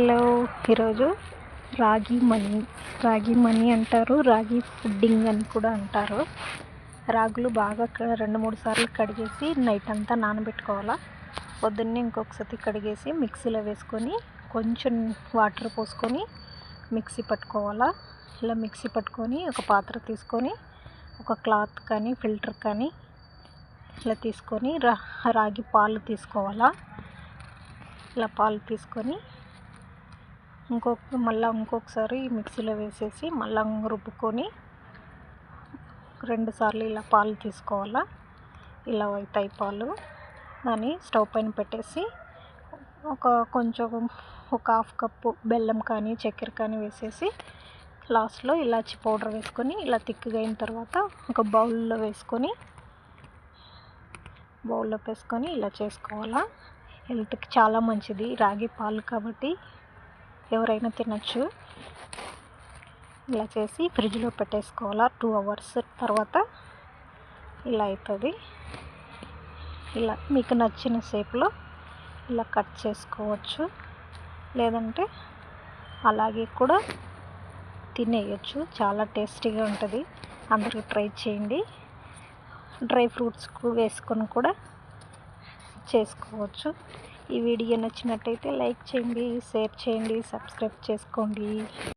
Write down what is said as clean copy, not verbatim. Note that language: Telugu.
హలో, ఈరోజు రాగి మనీ అంటారు, రాగి పుడ్డింగ్ అని కూడా అంటారు. రాగులు బాగా 2-3 సార్లు కడిగేసి నైట్ అంతా నానబెట్టుకోవాలా. పొద్దున్నే ఇంకొకసారి కడిగేసి మిక్సీలో వేసుకొని కొంచెం వాటర్ పోసుకొని మిక్సీ పట్టుకోవాలా. ఇలా మిక్సీ పట్టుకొని ఒక పాత్ర తీసుకొని ఒక క్లాత్ కానీ ఫిల్టర్ కానీ ఇలా తీసుకొని రాగి పాలు తీసుకోవాలా. ఇలా పాలు తీసుకొని ఇంకొకసారి మిక్సీలో వేసేసి మళ్ళీ రుబ్బుకొని 2 సార్లు ఇలా పాలు తీసుకోవాలా. ఇలా అవుతాయి పాలు. దాన్ని స్టవ్ పైన పెట్టేసి ఒక హాఫ్ కప్పు బెల్లం కానీ చక్కెర కానీ వేసేసి లాస్ట్లో ఇలాచి పౌడర్ వేసుకొని ఇలా తిక్కుగా అయిన తర్వాత ఒక బౌల్లో వేసుకొని ఇలా చేసుకోవాలా. హెల్త్కి చాలా మంచిది రాగి పాలు కాబట్టి ఎవరైనా తినచ్చు. ఇలా చేసి ఫ్రిడ్జ్లో పెట్టేసుకోవాలా. 2 అవర్స్ తర్వాత ఇలా అవుతుంది. ఇలా మీకు నచ్చిన షేప్లో ఇలా కట్ చేసుకోవచ్చు, లేదంటే అలాగే కూడా తినేయచ్చు. చాలా టేస్టీగా ఉంటుంది. అందరూ ట్రై చేయండి. డ్రై ఫ్రూట్స్ వేసుకొని కూడా చేసుకోవచ్చు. ఈ వీడియో నచ్చినట్టయితే లైక్ చేయండి, షేర్ చేయండి, సబ్స్క్రైబ్ చేసుకోండి.